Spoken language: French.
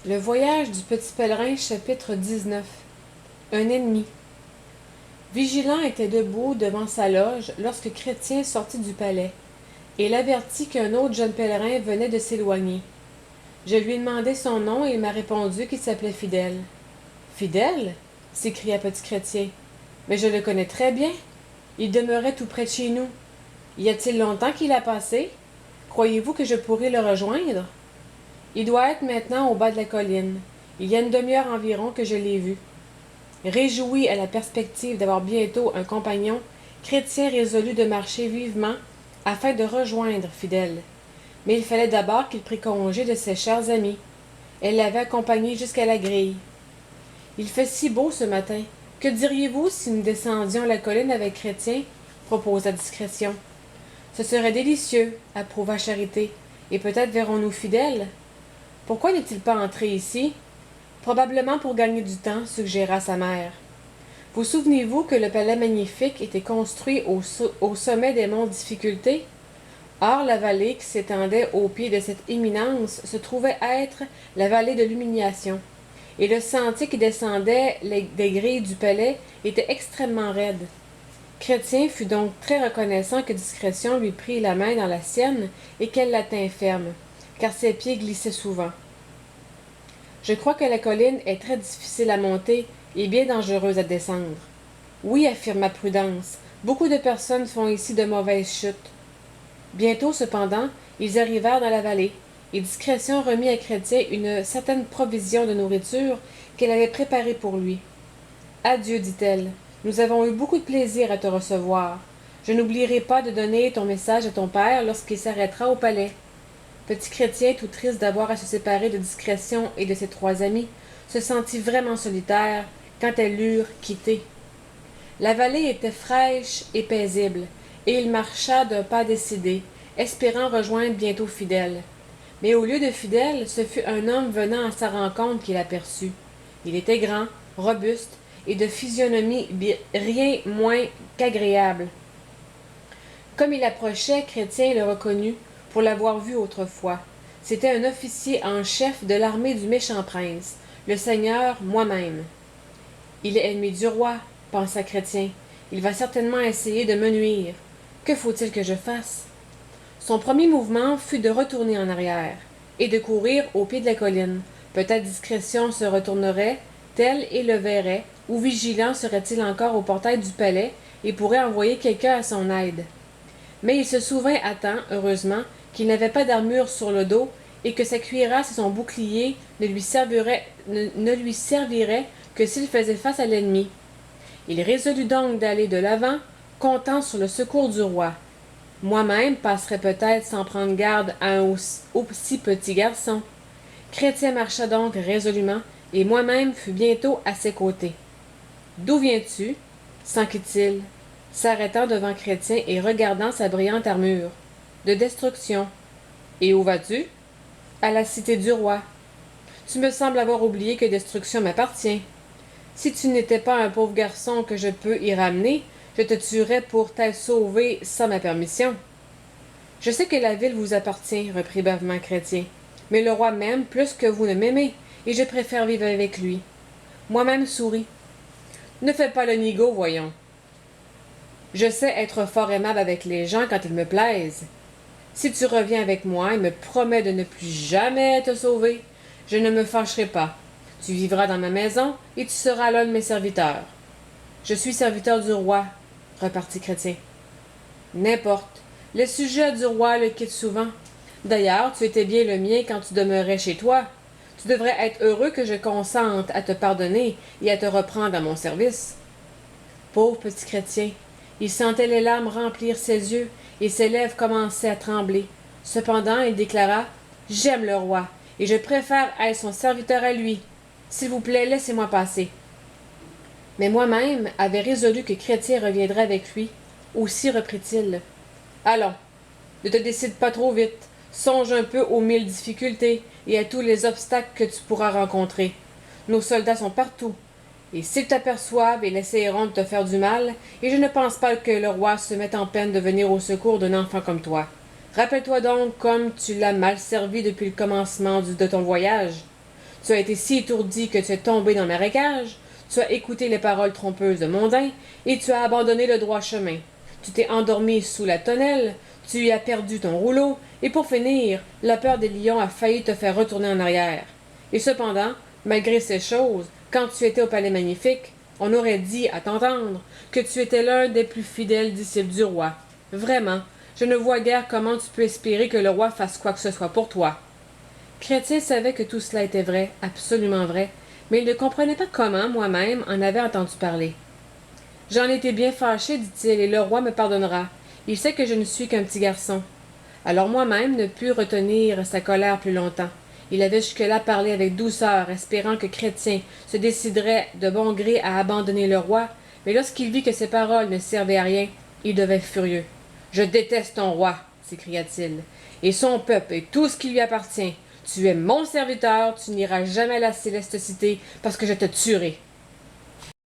Le voyage du petit pèlerin, chapitre 19. Un ennemi. Vigilant était debout devant sa loge lorsque Chrétien sortit du palais, et l'avertit qu'un autre jeune pèlerin venait de s'éloigner. Je lui ai demandé son nom et il m'a répondu qu'il s'appelait Fidèle. Fidèle? S'écria petit Chrétien. Mais je le connais très bien. Il demeurait tout près de chez nous. Y a-t-il longtemps qu'il a passé? Croyez-vous que je pourrai le rejoindre? Il doit être maintenant au bas de la colline. Il y a une demi-heure environ que je l'ai vu. Réjoui à la perspective d'avoir bientôt un compagnon, Chrétien résolut de marcher vivement afin de rejoindre Fidèle. Mais il fallait d'abord qu'il prît congé de ses chers amis. Elle l'avait accompagné jusqu'à la grille. Il fait si beau ce matin. Que diriez-vous si nous descendions la colline avec Chrétien? Proposa Discrétion. Ce serait délicieux, approuva Charité, et peut-être verrons-nous Fidèle. Pourquoi n'est-il pas entré ici? Probablement pour gagner du temps, suggéra sa mère. Vous souvenez-vous que le palais magnifique était construit au sommet des monts Difficulté? Or, la vallée qui s'étendait au pied de cette éminence se trouvait être la vallée de l'humiliation, et le sentier qui descendait des grilles du palais était extrêmement raide. Chrétien fut donc très reconnaissant que Discrétion lui prit la main dans la sienne et qu'elle la tint ferme, car ses pieds glissaient souvent. Je crois que la colline est très difficile à monter et bien dangereuse à descendre. Oui, affirma Prudence, beaucoup de personnes font ici de mauvaises chutes. Bientôt, cependant, ils arrivèrent dans la vallée, et Discrétion remit à Chrétien une certaine provision de nourriture qu'elle avait préparée pour lui. Adieu, dit-elle, nous avons eu beaucoup de plaisir à te recevoir. Je n'oublierai pas de donner ton message à ton père lorsqu'il s'arrêtera au palais. Petit Chrétien, tout triste d'avoir à se séparer de Discrétion et de ses trois amis, se sentit vraiment solitaire quand elles l'eurent quitté. La vallée était fraîche et paisible, et il marcha d'un pas décidé, espérant rejoindre bientôt Fidèle. Mais au lieu de Fidèle, ce fut un homme venant à sa rencontre qu'il aperçut. Il était grand, robuste, et de physionomie rien moins qu'agréable. Comme il approchait, Chrétien le reconnut, pour l'avoir vu autrefois. C'était un officier en chef de l'armée du méchant prince, le seigneur moi-même. Il est ennemi du roi, pensa Chrétien. Il va certainement essayer de me nuire. Que faut-il que je fasse? Son premier mouvement fut de retourner en arrière, et de courir au pied de la colline. Peut-être Discrétion se retournerait, tel et le verrait, ou Vigilant serait-il encore au portail du palais, et pourrait envoyer quelqu'un à son aide. Mais il se souvint à temps, heureusement, qu'il n'avait pas d'armure sur le dos et que sa cuirasse et son bouclier ne lui serviraient que s'il faisait face à l'ennemi. Il résolut donc d'aller de l'avant, comptant sur le secours du roi. Moi-même passerais peut-être sans prendre garde à un aussi petit garçon. Chrétien marcha donc résolument, et moi-même fus bientôt à ses côtés. D'où viens-tu? S'enquit-il, s'arrêtant devant Chrétien et regardant sa brillante armure. De destruction. Et où vas-tu? À la cité du roi. Tu me sembles avoir oublié que destruction m'appartient. Si tu n'étais pas un pauvre garçon que je peux y ramener, je te tuerais pour t'être sauvé sans ma permission. Je sais que la ville vous appartient, reprit bavement Chrétien, mais le roi m'aime plus que vous ne m'aimez, et je préfère vivre avec lui. Moi-même souris. Ne fais pas le nigaud, voyons. Je sais être fort aimable avec les gens quand ils me plaisent. Si tu reviens avec moi et me promets de ne plus jamais te sauver, je ne me fâcherai pas. Tu vivras dans ma maison et tu seras l'un de mes serviteurs. Je suis serviteur du roi, repartit Chrétien. N'importe. Les sujets du roi le quittent souvent. D'ailleurs, tu étais bien le mien quand tu demeurais chez toi. Tu devrais être heureux que je consente à te pardonner et à te reprendre à mon service. Pauvre petit Chrétien, il sentait les larmes remplir ses yeux et ses lèvres commençaient à trembler. Cependant, il déclara « J'aime le roi, et je préfère être son serviteur à lui. S'il vous plaît, laissez-moi passer. » Mais moi-même avait résolu que Chrétien reviendrait avec lui. Aussi reprit-il « Allons, ne te décide pas trop vite. Songe un peu aux 1000 difficultés et à tous les obstacles que tu pourras rencontrer. Nos soldats sont partout. Et s'ils t'aperçoivent, ils essaieront de te faire du mal, et je ne pense pas que le roi se mette en peine de venir au secours d'un enfant comme toi. Rappelle-toi donc comme tu l'as mal servi depuis le commencement de ton voyage. Tu as été si étourdi que tu es tombé dans le marécage, tu as écouté les paroles trompeuses de Mondain, et tu as abandonné le droit chemin. Tu t'es endormi sous la tonnelle, tu y as perdu ton rouleau, et pour finir, la peur des lions a failli te faire retourner en arrière. Et cependant, malgré ces choses, quand tu étais au Palais Magnifique, on aurait dit, à t'entendre, que tu étais l'un des plus fidèles disciples du roi. Vraiment, je ne vois guère comment tu peux espérer que le roi fasse quoi que ce soit pour toi. Chrétien savait que tout cela était vrai, absolument vrai, mais il ne comprenait pas comment, moi-même, en avait entendu parler. J'en étais bien fâché, dit-il, et le roi me pardonnera. Il sait que je ne suis qu'un petit garçon. Alors moi-même ne pus retenir sa colère plus longtemps. Il avait jusque-là parlé avec douceur, espérant que Chrétien se déciderait de bon gré à abandonner le roi, mais lorsqu'il vit que ses paroles ne servaient à rien, il devint furieux. « Je déteste ton roi, s'écria-t-il, et son peuple et tout ce qui lui appartient. Tu es mon serviteur, tu n'iras jamais à la céleste cité, parce que je te tuerai.